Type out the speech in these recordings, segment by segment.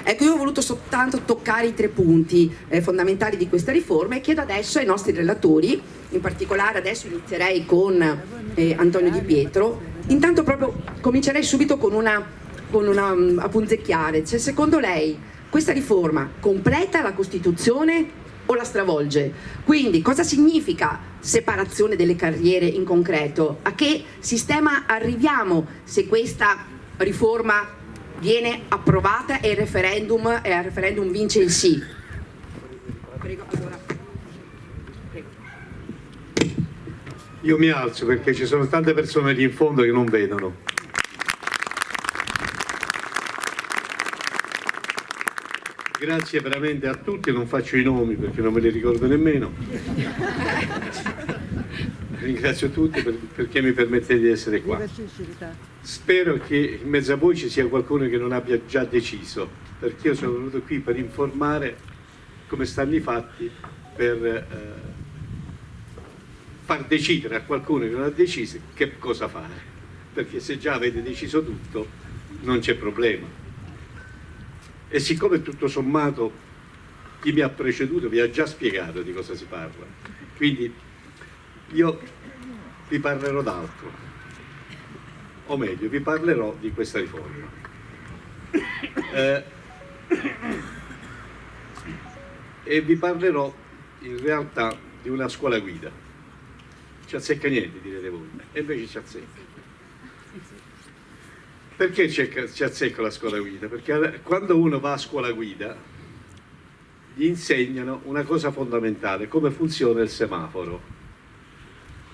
Ecco, io ho voluto soltanto toccare i 3 punti fondamentali di questa riforma e chiedo adesso ai nostri relatori, in particolare adesso inizierei con Antonio Di Pietro, intanto proprio comincerei subito con a punzecchiare, cioè, secondo lei questa riforma completa la Costituzione o la stravolge? Quindi cosa significa separazione delle carriere in concreto? A che sistema arriviamo se questa riforma viene approvata e al referendum vince il sì? Prego, allora. Prego. Io mi alzo perché ci sono tante persone lì in fondo che non vedono. Grazie veramente a tutti, non faccio i nomi perché non me li ricordo nemmeno. Ringrazio tutti perché mi permettete di essere qua. Spero che in mezzo a voi ci sia qualcuno che non abbia già deciso, perché io sono venuto qui per informare come stanno i fatti, per far decidere a qualcuno che non ha deciso che cosa fare, perché se già avete deciso tutto non c'è problema. E siccome tutto sommato chi mi ha preceduto vi ha già spiegato di cosa si parla, quindi io vi parlerò d'altro, o meglio vi parlerò di questa riforma. E vi parlerò in realtà di una scuola guida. Ci azzecca niente, direte voi, e invece ci azzecca. Perché ci azzecca la scuola guida? Perché quando uno va a scuola guida gli insegnano una cosa fondamentale, come funziona il semaforo,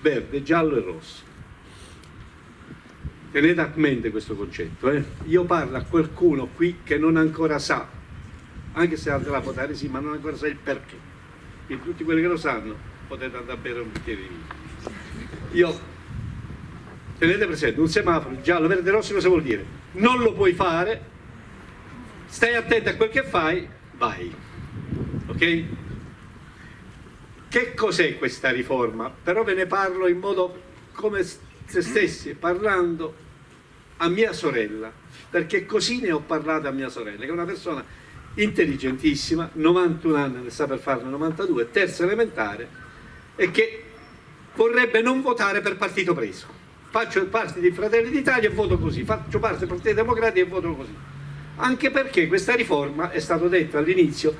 verde, giallo e rosso. Tenete a mente questo concetto, eh? Io parlo a qualcuno qui che non ancora sa, anche se andrà a votare sì, ma non ancora sa il perché. Quindi tutti quelli che lo sanno potete andare a bere un bicchiere di vino. Tenete presente, un semaforo giallo, verde, rosso cosa vuol dire? Non lo puoi fare, stai attento a quel che fai, vai. Ok? Che cos'è questa riforma? Però ve ne parlo in modo come se stessi parlando a mia sorella, perché così ne ho parlato a mia sorella, che è una persona intelligentissima, 91 anni, ne sta per farne 92, terza elementare, e che vorrebbe non votare per partito preso. Faccio parte di Fratelli d'Italia e voto così, faccio parte del Partito Democratico e voto così. Anche perché questa riforma, è stato detto all'inizio,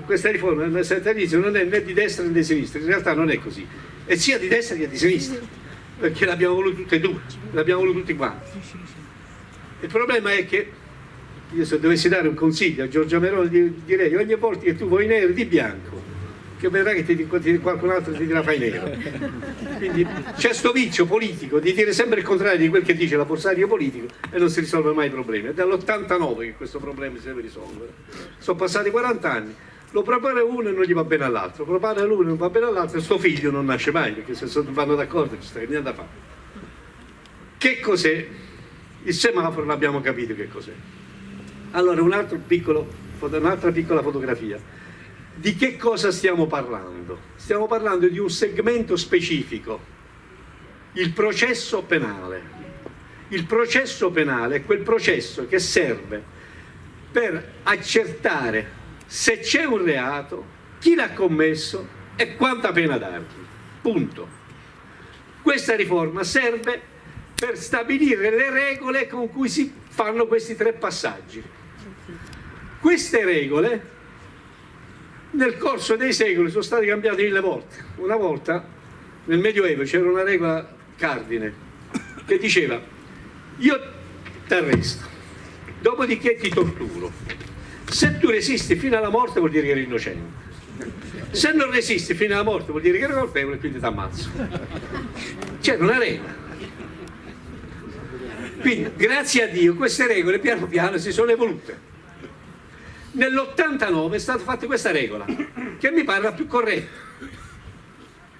questa riforma all'inizio non è né di destra né di sinistra, in realtà non è così, è sia di destra che di sinistra, perché l'abbiamo voluto tutte e due, l'abbiamo voluto tutti quanti. Il problema è che, io se dovessi dare un consiglio a Giorgia Meloni direi ogni volta che tu vuoi nero di bianco, che vedrai che qualcun altro ti dirà fai nero. Quindi c'è sto vizio politico di dire sempre il contrario di quel che dice l'avversario politico e non si risolve mai i problemi. È dall'89 che questo problema si deve risolvere. Sono passati 40 anni, lo propone uno e non gli va bene all'altro, propone a lui e non va bene all'altro e suo figlio non nasce mai, perché se vanno d'accordo ci sta niente da fare. Che cos'è? Il semaforo l'abbiamo capito che cos'è. Allora un'altra piccola fotografia. Di che cosa stiamo parlando? Stiamo parlando di un segmento specifico, il processo penale. Il processo penale è quel processo che serve per accertare se c'è un reato, chi l'ha commesso e quanta pena dargli. Punto. Questa riforma serve per stabilire le regole con cui si fanno questi 3 passaggi. Queste regole nel corso dei secoli sono state cambiate 1000 volte. Una volta nel Medioevo c'era una regola cardine che diceva: io ti arresto, dopodiché ti torturo. Se tu resisti fino alla morte vuol dire che eri innocente, se non resisti fino alla morte vuol dire che eri colpevole e quindi ti ammazzo. C'era una regola. Quindi grazie a Dio queste regole piano piano si sono evolute. Nell'89 è stata fatta questa regola che mi pare la più corretta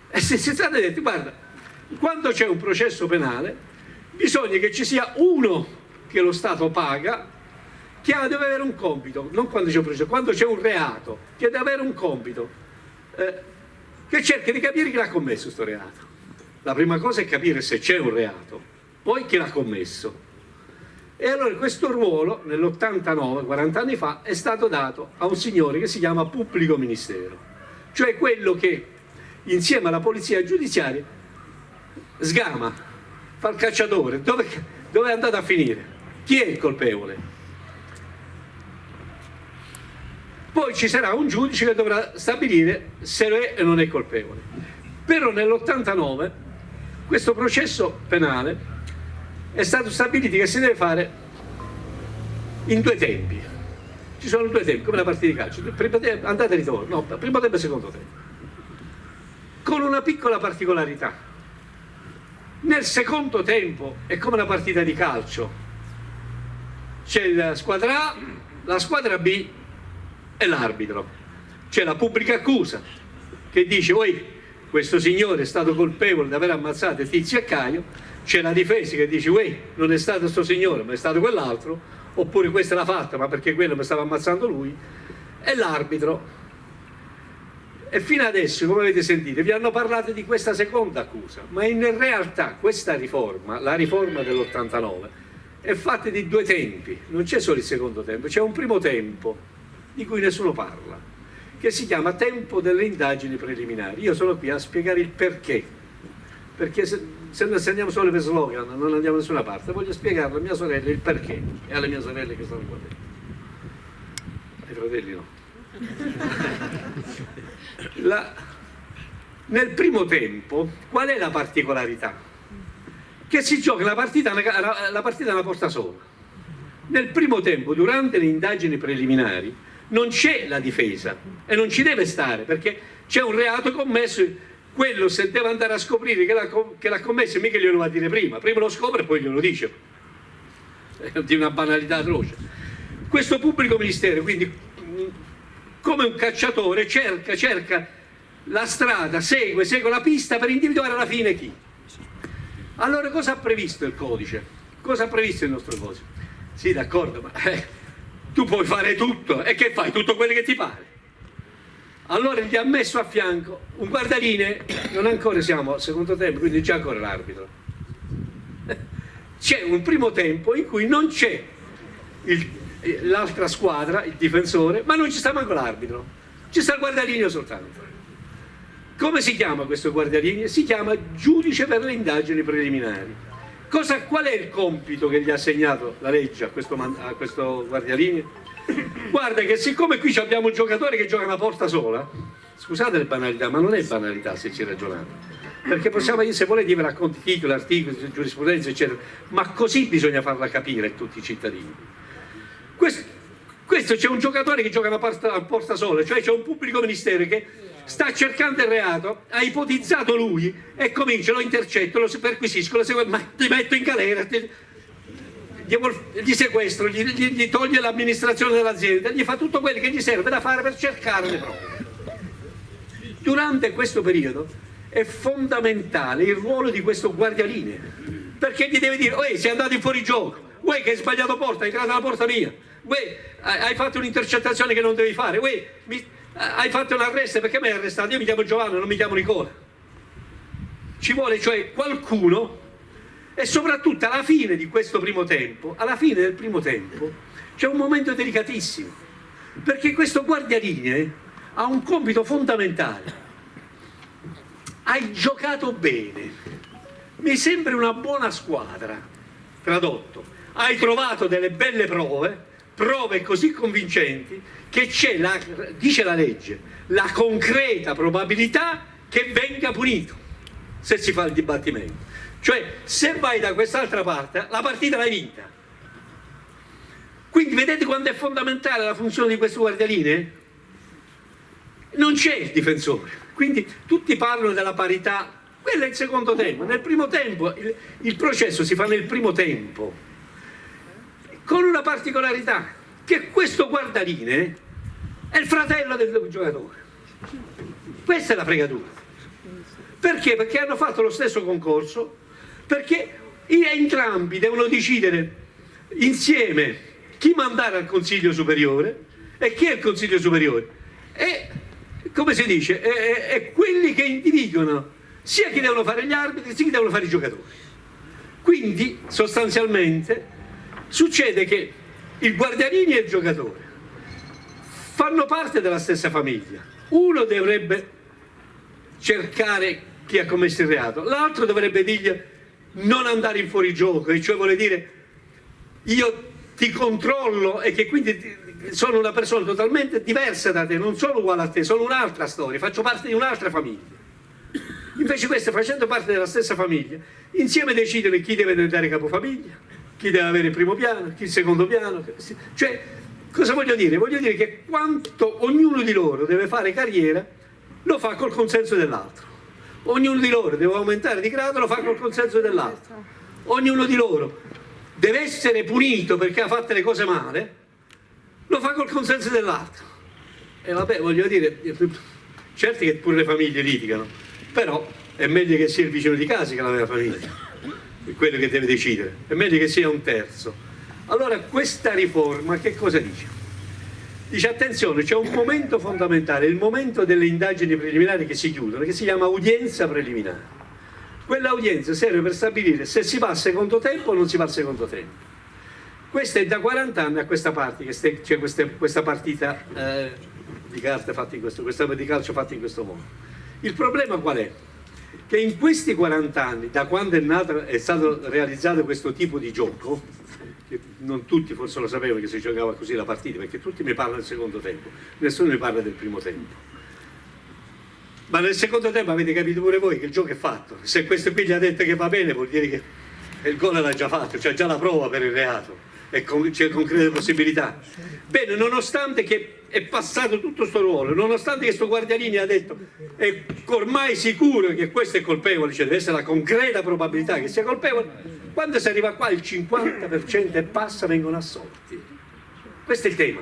e si è stato detto: guarda, quando c'è un processo penale bisogna che ci sia uno che lo Stato paga, che deve avere un compito, non quando c'è un processo, quando c'è un reato, che deve avere un compito, che cerca di capire chi l'ha commesso questo reato. La prima cosa è capire se c'è un reato, poi chi l'ha commesso. E allora questo ruolo nell'89, 40 anni fa, è stato dato a un signore che si chiama pubblico ministero, cioè quello che insieme alla polizia giudiziaria sgama, fa il cacciatore. Dove è andato a finire? Chi è il colpevole? Poi ci sarà un giudice che dovrà stabilire se è o non è colpevole. Però nell'89 questo processo penale è stato stabilito che si deve fare in 2 tempi. Ci sono 2 tempi, come la partita di calcio, primo tempo, andata e ritorno, no, primo tempo e secondo tempo. Con una piccola particolarità. Nel secondo tempo è come una partita di calcio. C'è la squadra A, la squadra B e l'arbitro. C'è la pubblica accusa che dice: "Oi, questo signore è stato colpevole di aver ammazzato Tizio e Caio". C'è la difesa che dice: "Uè, non è stato sto signore, ma è stato quell'altro", oppure "questa l'ha fatta, ma perché quello mi stava ammazzando lui", e l'arbitro. E fino adesso, come avete sentito, vi hanno parlato di questa seconda accusa, ma in realtà questa riforma, la riforma dell'89, è fatta di 2 tempi, non c'è solo il secondo tempo, c'è un primo tempo di cui nessuno parla, che si chiama tempo delle indagini preliminari. Io sono qui a spiegare il perché se noi andiamo solo per slogan non andiamo da nessuna parte. Voglio spiegare a mia sorella il perché e alle mie sorelle che stanno qua dentro. Ai fratelli no. Nel primo tempo qual è la particolarità? Che si gioca la partita a una porta sola. Nel primo tempo, durante le indagini preliminari, non c'è la difesa e non ci deve stare, perché c'è un reato commesso. Quello, se deve andare a scoprire che l'ha commesso, mica glielo va a dire prima lo scopre e poi glielo dice. È di una banalità atroce. Questo pubblico ministero, quindi, come un cacciatore, cerca la strada, segue la pista per individuare alla fine chi. Allora cosa ha previsto il codice? Cosa ha previsto il nostro codice? Sì, d'accordo, ma tu puoi fare tutto, e che fai? Tutto quello che ti pare. Allora gli ha messo a fianco un guardaline, non ancora siamo al secondo tempo, quindi c'è ancora l'arbitro. C'è un primo tempo in cui non c'è l'altra squadra, il difensore, ma non ci sta manco l'arbitro, ci sta il guardalineo soltanto. Come si chiama questo guardalineo? Si chiama giudice per le indagini preliminari. Qual è il compito che gli ha assegnato la legge a questo guardalineo? Guarda che siccome qui abbiamo un giocatore che gioca una porta sola, scusate le banalità, ma non è banalità se ci ragionate, perché possiamo, se volete, vi racconti titoli, articoli, giurisprudenza, eccetera, ma così bisogna farla capire a tutti i cittadini. Questo c'è un giocatore che gioca una porta sola, cioè c'è un pubblico ministero che sta cercando il reato, ha ipotizzato lui e comincia, lo intercetto, lo perquisisco, lo seguo, ma ti metto in galera, gli sequestro, gli toglie l'amministrazione dell'azienda, gli fa tutto quello che gli serve da fare per cercare le prove. Durante questo periodo è fondamentale il ruolo di questo guardialine, perché gli deve dire: sei andato in fuorigioco, che hai sbagliato porta, hai tirato la porta mia, hai fatto un'intercettazione che non devi fare, hai fatto un arresto, perché mi hai arrestato? Io mi chiamo Giovanni, non mi chiamo Nicola. Ci vuole cioè qualcuno. E soprattutto alla fine di questo primo tempo, alla fine del primo tempo, c'è un momento delicatissimo, perché questo guardialine ha un compito fondamentale. Hai giocato bene, mi sembri una buona squadra, tradotto, hai trovato delle belle prove così convincenti che c'è, dice la legge, la concreta probabilità che venga punito se si fa il dibattimento. Cioè, se vai da quest'altra parte, la partita l'hai vinta. Quindi vedete quanto è fondamentale la funzione di questo guardialine? Non c'è il difensore. Quindi tutti parlano della parità, quello è il secondo tempo. Nel primo tempo, il processo si fa nel primo tempo, con una particolarità, che questo guardaline è il fratello del giocatore. Questa è la fregatura. Perché? Perché hanno fatto lo stesso concorso, perché entrambi devono decidere insieme chi mandare al Consiglio Superiore e chi è il Consiglio Superiore. E, come si dice, è quelli che individuano sia chi devono fare gli arbitri sia chi devono fare i giocatori. Quindi, sostanzialmente, Succede che il guardiarini e il giocatore fanno parte della stessa famiglia. Uno dovrebbe cercare chi ha commesso il reato, l'altro dovrebbe dirgli non andare in fuorigioco, e cioè vuole dire io ti controllo e che quindi sono una persona totalmente diversa da te, non sono uguale a te, sono un'altra storia, faccio parte di un'altra famiglia. Invece queste, facendo parte della stessa famiglia, insieme decidono chi deve diventare capofamiglia, chi deve avere il primo piano, chi il secondo piano. Cioè, cosa voglio dire? Voglio dire che quanto ognuno di loro deve fare carriera, lo fa col consenso dell'altro. Ognuno di loro deve aumentare di grado, lo fa col consenso dell'altro. Ognuno di loro deve essere punito perché ha fatto le cose male, lo fa col consenso dell'altro. E vabbè, voglio dire, certo che pure le famiglie litigano, però è meglio che sia il vicino di casa che la vera famiglia, è quello che deve decidere, è meglio che sia un terzo. Allora questa riforma che cosa dice? Dice attenzione, c'è un momento fondamentale, il momento delle indagini preliminari che si chiudono, che si chiama udienza preliminare. Quell'udienza serve per stabilire se si va al secondo tempo o non si va al secondo tempo. Questa è da 40 anni a questa parte, che c'è questa partita di carte fatte in questo, di calcio fatta in questo modo. Il problema qual è? Che in questi 40 anni, da quando è stato realizzato questo tipo di gioco, che non tutti forse lo sapevano che si giocava così la partita, perché tutti mi parlano del secondo tempo, nessuno mi parla del primo tempo. Ma nel secondo tempo avete capito pure voi che il gioco è fatto. Se questo qui gli ha detto che va bene, vuol dire che il gol l'ha già fatto, c'è già la prova per il reato e c'è concrete possibilità. Bene, nonostante che è passato tutto questo ruolo, nonostante che sto guardiarini ha detto è ormai sicuro che questo è colpevole, cioè deve essere la concreta probabilità che sia colpevole, quando si arriva qua il 50% e passa vengono assolti. Questo è il tema.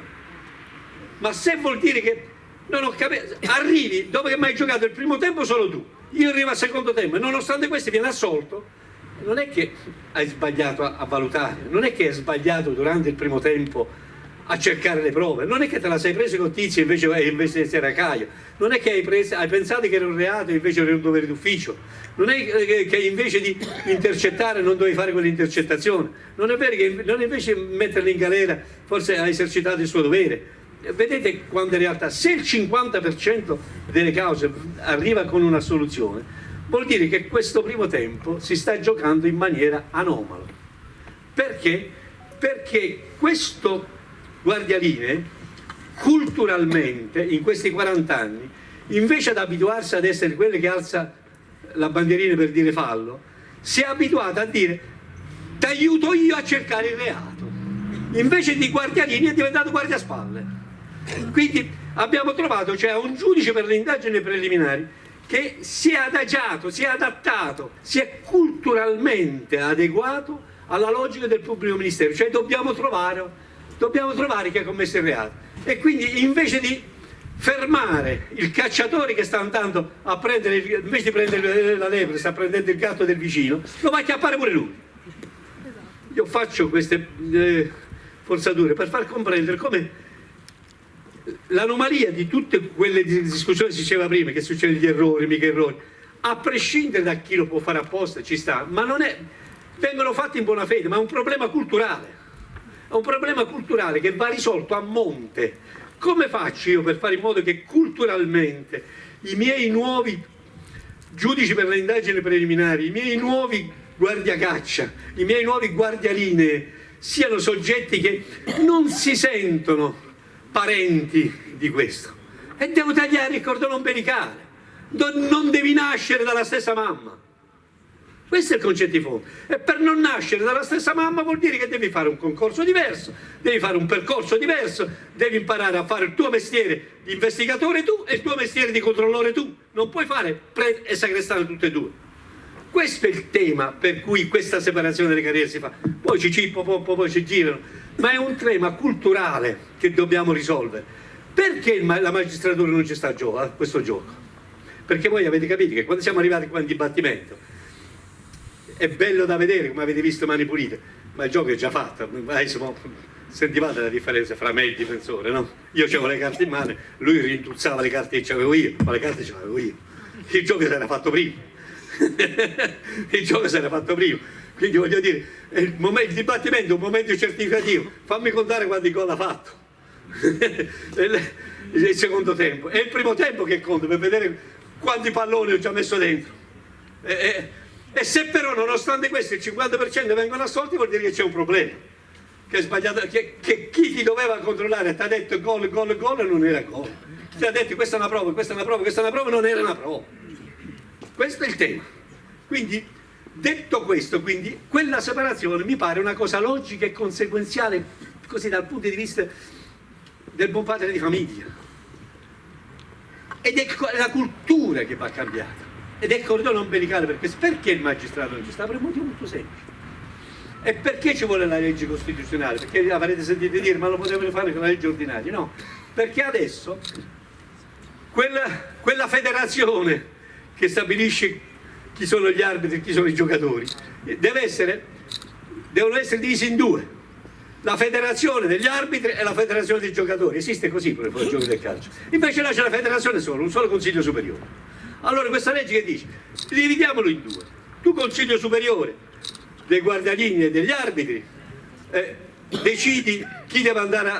Ma se vuol dire che non ho capito, arrivi dopo che mi hai giocato il primo tempo solo tu, io arrivo al secondo tempo e nonostante questo viene assolto, non è che hai sbagliato a valutare, non è che hai sbagliato durante il primo tempo a cercare le prove, non è che te la sei presa con Tizio invece era Caio, non è che hai pensato che era un reato e invece era un dovere d'ufficio, non è che invece di intercettare non dovevi fare quell'intercettazione, non è vero che non invece metterli in galera forse hai esercitato il suo dovere. Vedete quando in realtà se il 50% delle cause arriva con una soluzione, vuol dire che questo primo tempo si sta giocando in maniera anomala. Perché? Perché questo guardialine culturalmente in questi 40 anni, invece ad abituarsi ad essere quello che alza la bandierina per dire fallo, si è abituato a dire ti aiuto io a cercare il reato, invece di guardialini è diventato guardiaspalle. Quindi abbiamo trovato, cioè, un giudice per le indagini preliminari che si è adagiato, si è adattato, si è culturalmente adeguato alla logica del pubblico ministero, cioè dobbiamo trovare chi ha commesso il reato, e quindi invece di fermare il cacciatore che sta andando a prendere, invece di prendere la lepre sta prendendo il gatto del vicino, lo va a chiappare pure lui. Io faccio queste forzature per far comprendere come l'anomalia di tutte quelle discussioni che si diceva prima, che succedono gli errori, mica errori, a prescindere da chi lo può fare apposta, ci sta, ma non è, vengono fatti in buona fede, ma è un problema culturale, è un problema culturale che va risolto a monte. Come faccio io per fare in modo che culturalmente i miei nuovi giudici per le indagini preliminari, i miei nuovi guardiacaccia, i miei nuovi guardialinee siano soggetti che non si sentono parenti di questo? E devo tagliare il cordone ombelicale, non devi nascere dalla stessa mamma. Questo è il concetto di fondo. E per non nascere dalla stessa mamma vuol dire che devi fare un concorso diverso, devi fare un percorso diverso, devi imparare a fare il tuo mestiere di investigatore tu e il tuo mestiere di controllore tu. Non puoi fare prete e sacrestano tutte e due. Questo è il tema per cui questa separazione delle carriere si fa. Poi ci cippano, poi ci girano, ma è un tema culturale che dobbiamo risolvere. Perché la magistratura non ci sta a questo gioco? Perché voi avete capito che quando siamo arrivati qua in dibattimento è bello da vedere, come avete visto, Mani Pulite, ma il gioco è già fatto. Insomma, sentivate la differenza fra me e il difensore, no? Io avevo le carte in mano, lui rintuzzava le carte che avevo io, ma le carte ce l'avevo io. Il gioco si era fatto prima. Il gioco si era fatto prima. Quindi voglio dire, il dibattimento è un momento certificativo, fammi contare quanti gol ha fatto. Il secondo tempo, è il primo tempo che conta per vedere quanti palloni ho già messo dentro. E se però nonostante questo il 50% vengono assolti, vuol dire che c'è un problema, che è sbagliato, che chi ti doveva controllare ti ha detto gol non era gol, ti ha detto questa è una prova, questa è una prova, questa è una prova, non era una prova. Questo è il tema. Quindi detto questo, quindi quella separazione mi pare una cosa logica e conseguenziale, così dal punto di vista del buon padre di famiglia, ed è la cultura che va cambiata, ed è il corridoio ombelicale. Perché il magistrato non ci sta? Per un motivo molto semplice. E perché ci vuole la legge costituzionale? Perché avrete sentito dire ma lo potevano fare con la legge ordinaria? No, perché adesso quella federazione che stabilisce chi sono gli arbitri e chi sono i giocatori devono essere divisi in due: la federazione degli arbitri e la federazione dei giocatori. Esiste così per il gioco del calcio. Invece là c'è la federazione solo, un solo consiglio superiore. Allora questa legge che dice? Dividiamolo in due: tu consiglio superiore dei guardialinee e degli arbitri decidi chi deve andare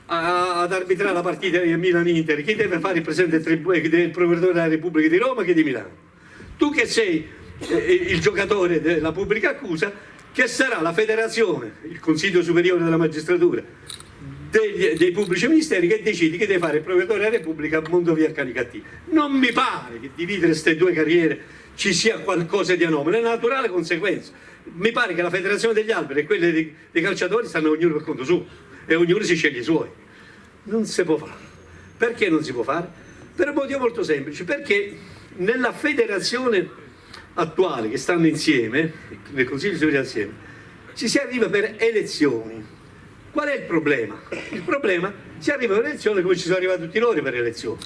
ad arbitrare la partita di Milan-Inter, chi deve fare il presidente del procuratore della Repubblica di Roma che di Milano. Tu che sei il giocatore della pubblica accusa, che sarà la federazione, il Consiglio Superiore della Magistratura, dei pubblici ministeri, che decidi che deve fare il procuratore della Repubblica a Mondovì a Canicattì. Non mi pare che dividere queste due carriere ci sia qualcosa di anomalo, è una naturale conseguenza. Mi pare che la federazione degli alberi e quelle dei calciatori stanno ognuno per conto suo e ognuno si sceglie i suoi. Non si può fare. Perché non si può fare? Per un motivo molto semplice: perché nella federazione attuale, che stanno insieme, nel Consiglio Superiore insieme, ci si arriva per elezioni. Qual è il problema? Il problema: si arriva per elezioni come ci sono arrivati tutti loro per elezioni,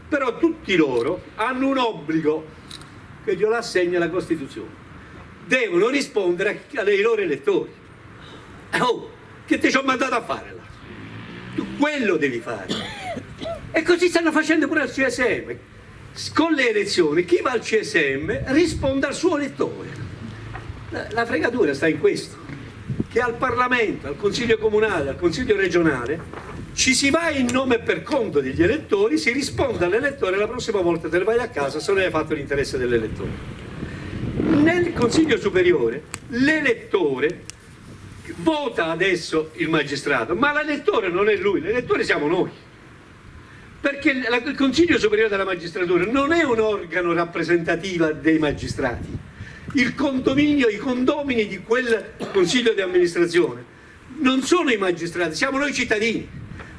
però tutti loro hanno un obbligo che glielo assegna la Costituzione: devono rispondere ai loro elettori. Oh, che ti ci ho mandato a fare là? Tu quello devi fare. E così stanno facendo pure al CSM. Con le elezioni chi va al CSM risponde al suo elettore. La fregatura sta in questo, che al Parlamento, al Consiglio Comunale, al Consiglio Regionale ci si va in nome e per conto degli elettori, si risponde all'elettore, la prossima volta te ne vai a casa se non hai fatto l'interesse dell'elettore. Nel Consiglio Superiore l'elettore vota adesso il magistrato, ma l'elettore non è lui, l'elettore siamo noi. Perché il Consiglio Superiore della Magistratura non è un organo rappresentativo dei magistrati. Il condominio, i condomini di quel Consiglio di amministrazione non sono i magistrati, siamo noi cittadini.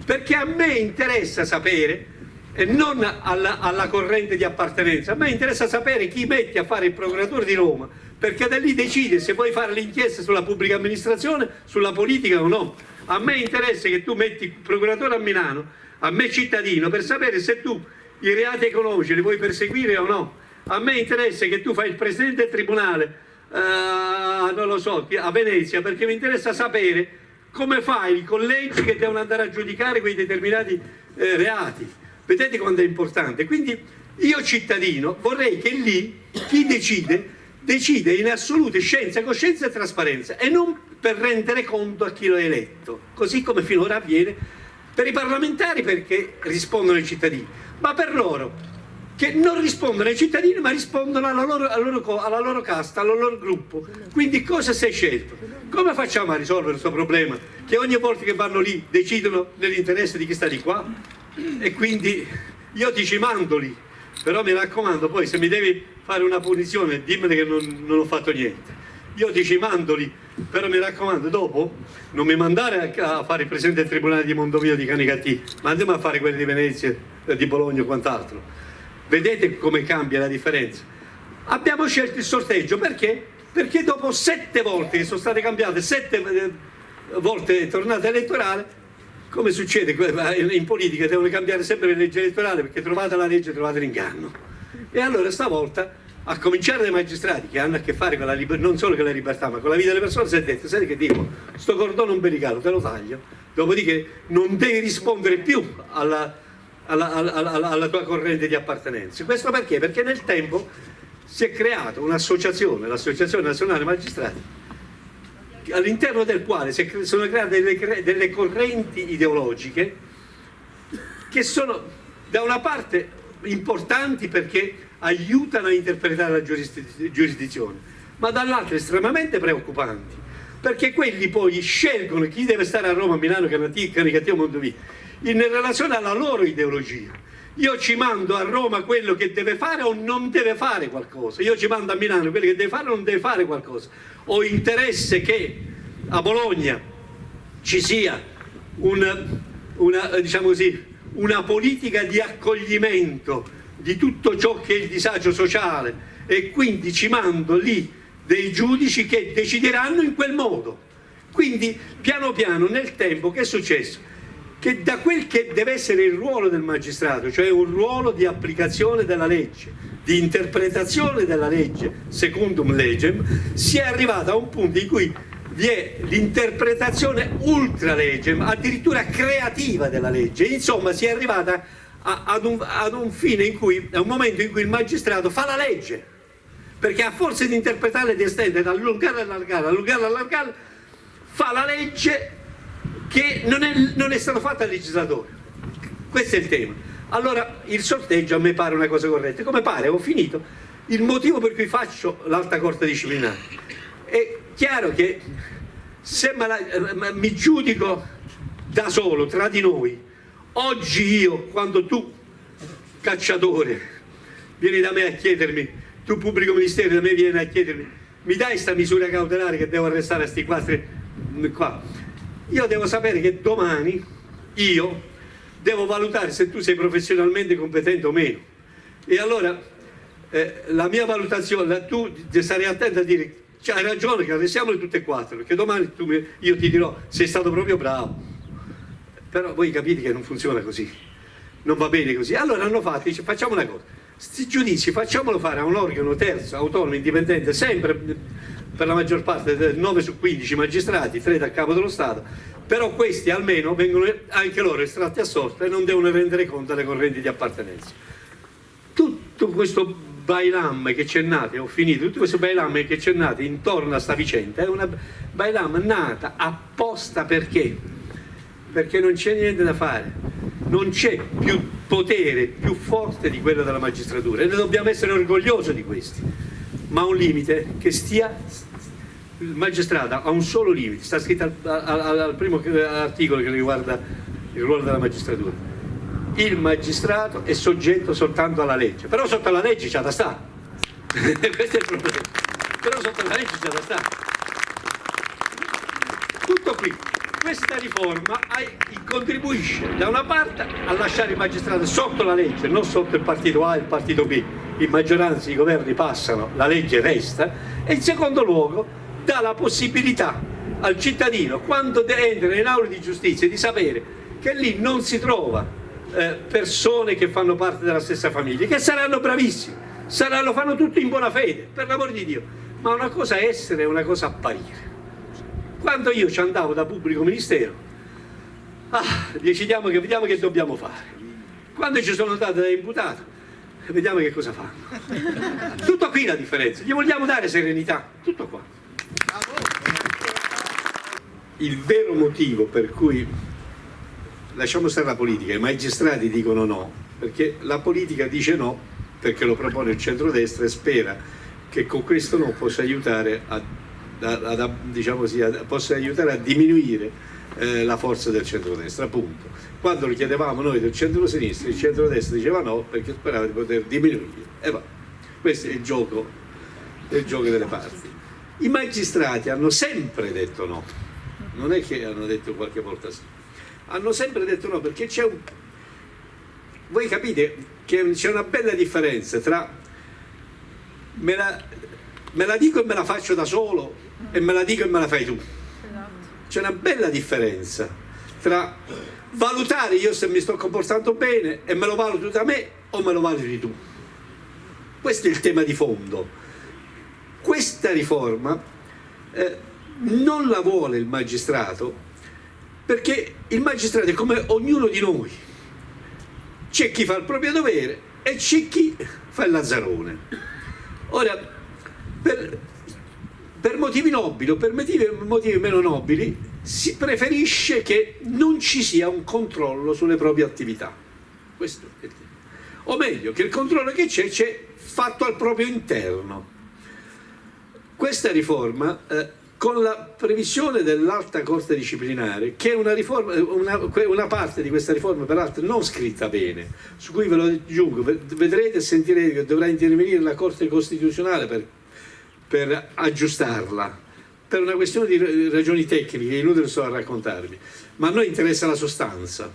Perché a me interessa sapere, e non alla corrente di appartenenza, a me interessa sapere chi metti a fare il procuratore di Roma, perché da lì decide se vuoi fare l'inchiesta sulla pubblica amministrazione, sulla politica o no. A me interessa che tu metti il procuratore a Milano, a me cittadino, per sapere se tu i reati economici li vuoi perseguire o no. A me interessa che tu fai il presidente del tribunale, non lo so, a Venezia, perché mi interessa sapere come fai i collegi che devono andare a giudicare quei determinati reati. Vedete quanto è importante? Quindi io cittadino vorrei che lì chi decide in assoluta scienza, coscienza e trasparenza, e non per rendere conto a chi lo ha eletto, così come finora avviene per i parlamentari, perché rispondono ai cittadini, ma per loro che non rispondono ai cittadini ma rispondono alla loro casta, al loro gruppo. Quindi cosa si è scelto? Come facciamo a risolvere questo problema? Che ogni volta che vanno lì decidono nell'interesse di chi sta di qua, e quindi io ti ci mando lì, però mi raccomando, poi se mi devi fare una punizione dimmene che non ho fatto niente. Io ti ci mando lì, però mi raccomando, dopo non mi mandare a fare il presidente del tribunale di Mondovì di Canicattì, ma andiamo a fare quelli di Venezia, di Bologna o quant'altro. Vedete come cambia la differenza? Abbiamo scelto il sorteggio perché? Perché dopo 7 volte che sono state cambiate, 7 volte tornata elettorale, come succede in politica, devono cambiare sempre le leggi elettorali, perché trovate la legge trovate l'inganno. E allora stavolta, a cominciare dai magistrati che hanno a che fare con la libertà, non solo con la libertà ma con la vita delle persone, si è detto: sai che dico, sto cordone ombelicale te lo taglio, dopodiché non devi rispondere più alla tua corrente di appartenenza. Questo perché? Perché nel tempo si è creata un'associazione, l'Associazione Nazionale Magistrati, all'interno del quale sono create delle correnti ideologiche che sono da una parte importanti perché aiutano a interpretare la giurisdizione, ma dall'altra estremamente preoccupanti, perché quelli poi scelgono chi deve stare a Roma, a Milano, Canicattì o Mondovì in relazione alla loro ideologia. Io ci mando a Roma quello che deve fare o non deve fare qualcosa, io ci mando a Milano quello che deve fare o non deve fare qualcosa. Ho interesse che a Bologna ci sia diciamo così, una politica di accoglimento di tutto ciò che è il disagio sociale, e quindi ci mando lì dei giudici che decideranno in quel modo. Quindi piano piano nel tempo che è successo? Che da quel che deve essere il ruolo del magistrato, cioè un ruolo di applicazione della legge, di interpretazione della legge, secundum legem, si è arrivato a un punto in cui vi è l'interpretazione ultra legem, addirittura creativa della legge. Insomma, si è arrivata ad un fine in cui, a un momento in cui il magistrato fa la legge, perché a forza di interpretarla e di estendere, allungare e allargare, fa la legge che non è stato fatta al legislatore. Questo è il tema. Allora il sorteggio a me pare una cosa corretta, come pare, ho finito, il motivo per cui faccio l'alta corte disciplinare. È chiaro che se mi giudico da solo, tra di noi, oggi io, quando tu, cacciatore, vieni da me a chiedermi, tu pubblico ministero da me vieni a chiedermi, mi dai sta misura cautelare che devo arrestare a sti quattro qua, io devo sapere che domani io devo valutare se tu sei professionalmente competente o meno, e allora la mia valutazione, tu sarai attento a dire hai ragione che arrestiamoli tutte e quattro, perché domani io ti dirò sei stato proprio bravo, però voi capite che non funziona così, non va bene così. Allora hanno fatto, dice, facciamo una cosa, questi giudizi facciamolo fare a un organo terzo, autonomo, indipendente, sempre per la maggior parte 9 su 15 magistrati, 3 dal capo dello Stato, però questi almeno vengono anche loro estratti a sorte e non devono rendere conto alle correnti di appartenenza. Tutto questo bailam che c'è nato, ho finito, tutto questo bailam che c'è nato intorno a sta vicenda è una bailam nata apposta perché non c'è niente da fare, non c'è più potere più forte di quello della magistratura e noi dobbiamo essere orgogliosi di questi, ma a un limite che stia, il magistrato ha un solo limite, sta scritto al primo articolo che riguarda il ruolo della magistratura. Il magistrato è soggetto soltanto alla legge, però sotto la legge c'ha da stare. Questo è il problema. Però sotto la legge c'ha da stare. Tutto qui. Questa riforma contribuisce da una parte a lasciare il magistrato sotto la legge, non sotto il partito A e il partito B. In maggioranza i governi passano, la legge resta, e in secondo luogo dà la possibilità al cittadino, quando entra in aula di giustizia, di sapere che lì non si trova persone che fanno parte della stessa famiglia, che saranno bravissimi, fanno tutto in buona fede, per l'amor di Dio, ma una cosa è essere e una cosa apparire. Quando io ci andavo da pubblico ministero, vediamo che dobbiamo fare. Quando ci sono andato da imputato, vediamo che cosa fanno. Tutto qui la differenza, gli vogliamo dare serenità, tutto qua. Il vero motivo per cui lasciamo stare la politica, i magistrati dicono no, perché la politica dice no, perché lo propone il centrodestra e spera che con questo no possa aiutare diciamo così, possa aiutare a diminuire la forza del centrodestra, appunto. Quando lo chiedevamo noi del centro-sinistra, il centrodestra diceva no perché sperava di poter diminuire, e va. Questo è il gioco delle parti. I magistrati hanno sempre detto no, non è che hanno detto qualche volta sì. Hanno sempre detto no, perché voi capite che c'è una bella differenza tra me la dico e me la faccio da solo e me la dico e me la fai tu. C'è una bella differenza tra valutare io se mi sto comportando bene e me lo valuto da me o me lo valuti tu. Questo è il tema di fondo. Questa riforma non la vuole il magistrato, perché il magistrato è come ognuno di noi, c'è chi fa il proprio dovere e c'è chi fa il lazzarone. Ora, per motivi nobili o per motivi meno nobili, si preferisce che non ci sia un controllo sulle proprie attività. Questo è il tema. O meglio, che il controllo che c'è fatto al proprio interno. Questa riforma, con la previsione dell'alta corte disciplinare, che è una parte di questa riforma peraltro non scritta bene, su cui ve lo aggiungo, vedrete e sentirete che dovrà intervenire la Corte Costituzionale per aggiustarla, per una questione di ragioni tecniche, inutile sto a raccontarvi, ma a noi interessa la sostanza.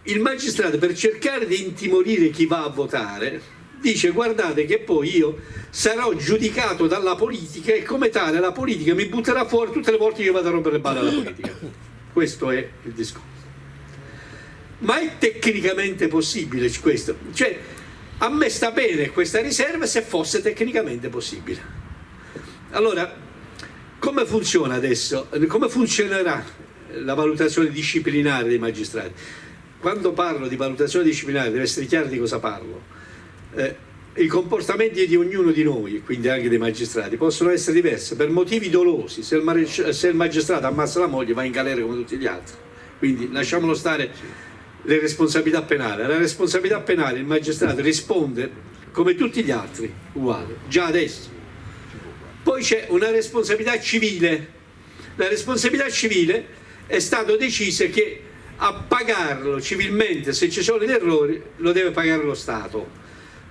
Il magistrato, per cercare di intimorire chi va a votare, dice: guardate che poi io sarò giudicato dalla politica e come tale la politica mi butterà fuori tutte le volte che vado a rompere le balle alla politica. Questo è il discorso. Ma è tecnicamente possibile questo? Cioè, a me sta bene questa riserva se fosse tecnicamente possibile. Allora, come funziona adesso? Come funzionerà la valutazione disciplinare dei magistrati? Quando parlo di valutazione disciplinare deve essere chiaro di cosa parlo. I comportamenti di ognuno di noi, quindi anche dei magistrati, possono essere diversi per motivi dolosi. Se il magistrato ammazza la moglie va in galera come tutti gli altri, quindi lasciamolo stare le responsabilità penali. Alla responsabilità penale il magistrato risponde come tutti gli altri, uguale, già adesso. Poi c'è una responsabilità civile. La responsabilità civile è stato deciso che a pagarlo civilmente, se ci sono degli errori, lo deve pagare lo Stato.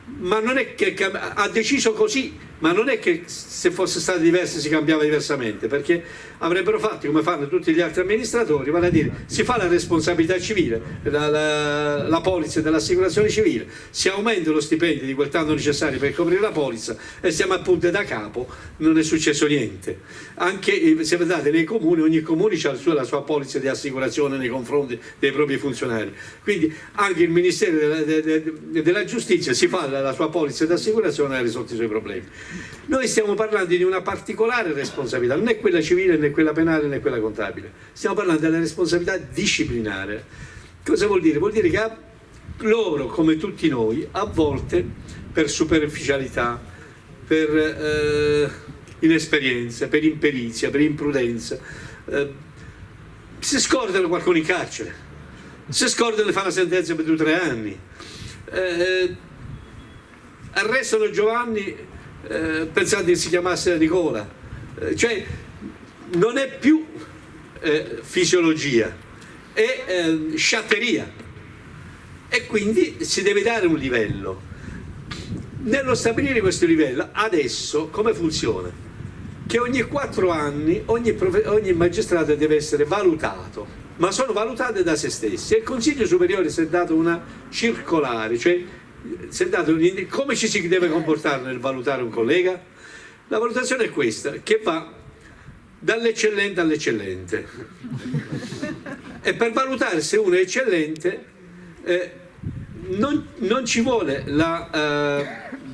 Ma non è che ha deciso così, ma non è che se fosse stato diverso si cambiava diversamente, perché avrebbero fatto come fanno tutti gli altri amministratori, vale a dire si fa la responsabilità civile, la polizza dell'assicurazione civile, si aumenta lo stipendio di quel tanto necessario per coprire la polizza e siamo a punto da capo, non è successo niente. Anche se vedete nei comuni, ogni comune ha la sua polizza di assicurazione nei confronti dei propri funzionari, quindi anche il Ministero della Giustizia si fa la sua polizza di assicurazione e ha risolto i suoi problemi. Noi stiamo parlando di una particolare responsabilità, non è quella civile né quella penale né quella contabile, stiamo parlando della responsabilità disciplinare. Cosa vuol dire? Vuol dire che loro, come tutti noi, a volte per superficialità, per inesperienza, per imperizia, per imprudenza, si scordano qualcuno in carcere, si scordano di fare una sentenza per 2 o 3 anni, arrestano Giovanni pensando che si chiamasse Nicola, cioè non è più fisiologia, è sciatteria, e quindi si deve dare un livello. Nello stabilire questo livello adesso come funziona? Che ogni 4 anni ogni magistrato deve essere valutato, ma sono valutate da se stessi, e il Consiglio Superiore si è dato una circolare, cioè come ci si deve comportare nel valutare un collega. La valutazione è questa, che va dall'eccellente all'eccellente, e per valutare se uno è eccellente non ci vuole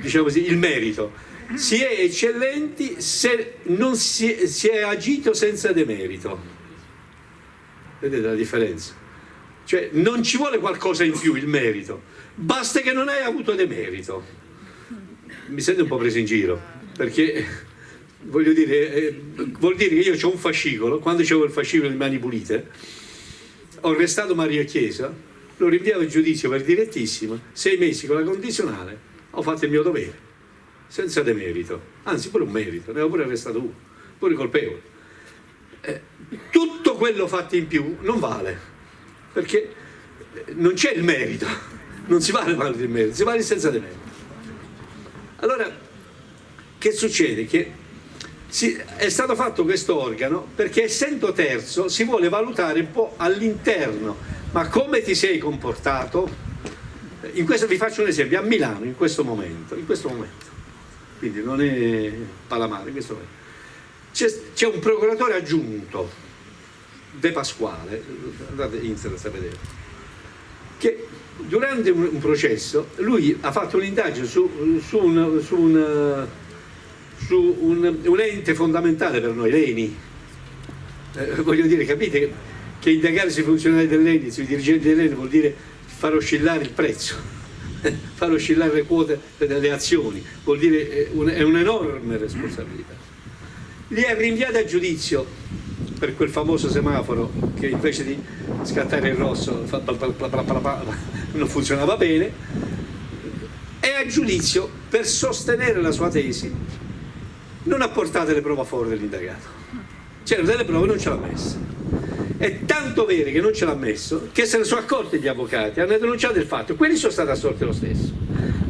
diciamo così, il merito. Si è eccellenti se non si è agito senza demerito. Vedete la differenza? Cioè non ci vuole qualcosa in più, il merito, basta che non hai avuto demerito. Mi sento un po' preso in giro, perché voglio dire, vuol dire che io ho un fascicolo, quando c'avevo il fascicolo di Mani Pulite, ho arrestato Maria Chiesa, lo rinviavo in giudizio per direttissima, 6 mesi con la condizionale, ho fatto il mio dovere, senza demerito, anzi pure un merito, ne avevo pure arrestato uno, pure colpevole. Tutto quello fatto in più non vale, perché non c'è il merito, non si vale il merito, si vale senza demerito. Allora, che succede? Che è stato fatto questo organo perché, essendo terzo, si vuole valutare un po' all'interno, ma come ti sei comportato. In questo vi faccio un esempio: a Milano in questo momento, quindi non è Palamara, in questo momento c'è un procuratore aggiunto, De Pasquale, andate in internet a vedere, che durante un processo lui ha fatto un'indagine su un ente fondamentale per noi, l'ENI. Voglio dire, capite che indagare sui funzionari dell'ENI, sui dirigenti dell'ENI, vuol dire far oscillare il prezzo far oscillare le quote delle azioni, vuol dire è un'enorme responsabilità. Li ha rinviati a giudizio per quel famoso semaforo che invece di scattare il rosso non funzionava bene, e a giudizio per sostenere la sua tesi non ha portato le prove a favore dell'indagato. C'erano delle prove, non ce l'ha messe. È tanto vero che non ce l'ha messo che se ne sono accorti gli avvocati, hanno denunciato il fatto, quelli sono stati assolti lo stesso.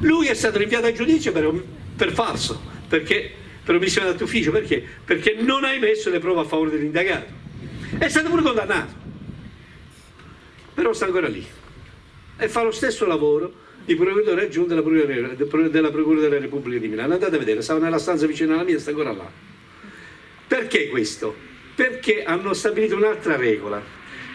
Lui è stato rinviato a giudizio per falso, perché per omissione d'ufficio, perché? Perché non hai messo le prove a favore dell'indagato. È stato pure condannato, però sta ancora lì e fa lo stesso lavoro di procuratore aggiunto della Procura della Repubblica di Milano. Andate a vedere, stava nella stanza vicino alla mia, sta ancora là. Perché questo? Perché hanno stabilito un'altra regola: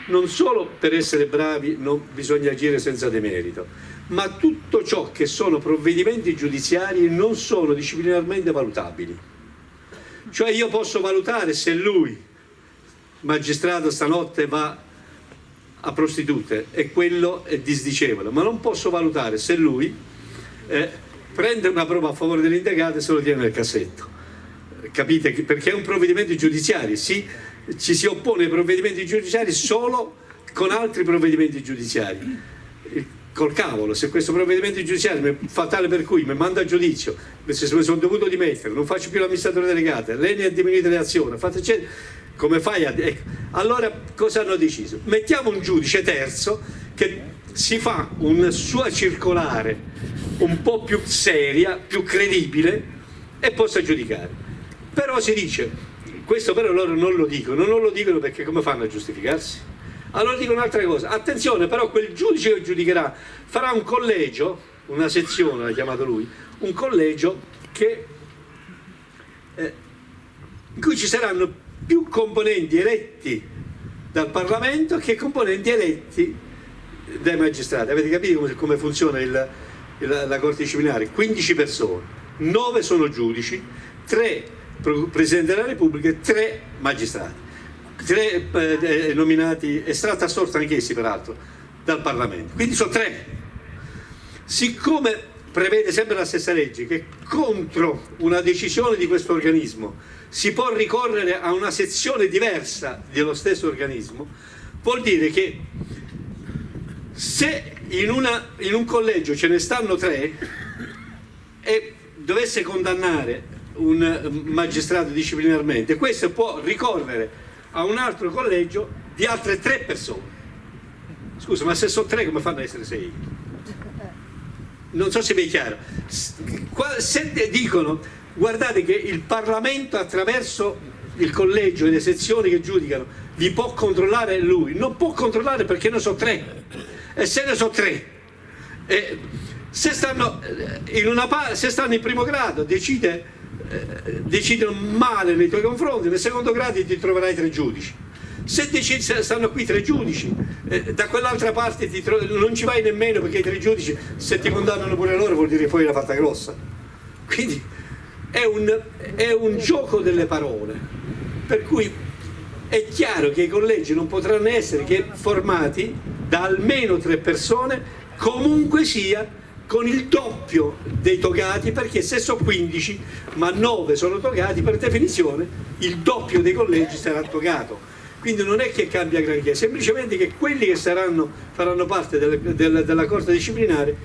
non solo per essere bravi non bisogna agire senza demerito, ma tutto ciò che sono provvedimenti giudiziari non sono disciplinarmente valutabili. Cioè io posso valutare se lui, magistrato, stanotte va a prostitute, e quello è disdicevole, ma non posso valutare se lui prende una prova a favore dell'indagato e se lo tiene nel cassetto. Capite? Perché è un provvedimento giudiziario, ci si oppone ai provvedimenti giudiziari solo con altri provvedimenti giudiziari. Col cavolo, se questo provvedimento giudiziario mi fa tale per cui mi manda a giudizio, se mi sono dovuto dimettere, non faccio più l'amministratore delegato, lei ne ha diminuito le azioni, come fai a... Ecco. Allora cosa hanno deciso? Mettiamo un giudice terzo che si fa una sua circolare un po' più seria, più credibile, e possa giudicare. Però si dice, questo però loro non lo dicono perché come fanno a giustificarsi? Allora dico un'altra cosa: attenzione, però quel giudice che giudicherà farà un collegio, una sezione l'ha chiamato lui, un collegio che, in cui ci saranno più componenti eletti dal Parlamento che componenti eletti dai magistrati. Avete capito come funziona la Corte disciplinare? 15 persone, 9 sono giudici, 3 Presidente della Repubblica e 3 magistrati. 3 nominati, estratti a sorte anch'essi peraltro, dal Parlamento. Quindi sono 3. Siccome prevede sempre la stessa legge che contro una decisione di questo organismo si può ricorrere a una sezione diversa dello stesso organismo, vuol dire che se in un collegio ce ne stanno 3 e dovesse condannare un magistrato disciplinarmente, questo può ricorrere a un altro collegio di altre 3 persone. Scusa, ma se sono 3 come fanno ad essere 6? Non so se vi è chiaro. Se dicono, guardate che il Parlamento attraverso il collegio e le sezioni che giudicano vi può controllare, lui non può controllare perché ne sono 3, e se ne sono 3 se stanno in primo grado decidono male nei tuoi confronti, nel secondo grado ti troverai 3 giudici. Se stanno qui 3 giudici, da quell'altra parte non ci vai nemmeno, perché i 3 giudici, se ti condannano pure loro, vuol dire che poi l'ha fatta grossa. Quindi è un gioco delle parole, per cui è chiaro che i collegi non potranno essere che formati da almeno 3 persone, comunque sia con il doppio dei togati, perché se sono 15 ma 9 sono togati, per definizione il doppio dei collegi sarà togato. Quindi non è che cambia granché, semplicemente che quelli che faranno parte della Corte disciplinare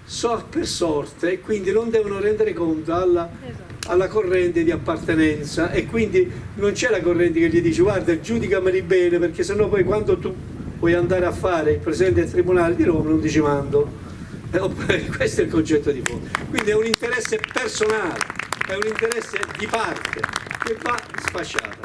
sono per sorte, e quindi non devono rendere conto alla corrente di appartenenza, e quindi non c'è la corrente che gli dice guarda giudicameli bene, perché sennò poi quando tu vuoi andare a fare il presidente del Tribunale di Roma non ti ci mando. Questo è il concetto di fondo. Quindi è un interesse personale, è un interesse di parte che va sfasciato.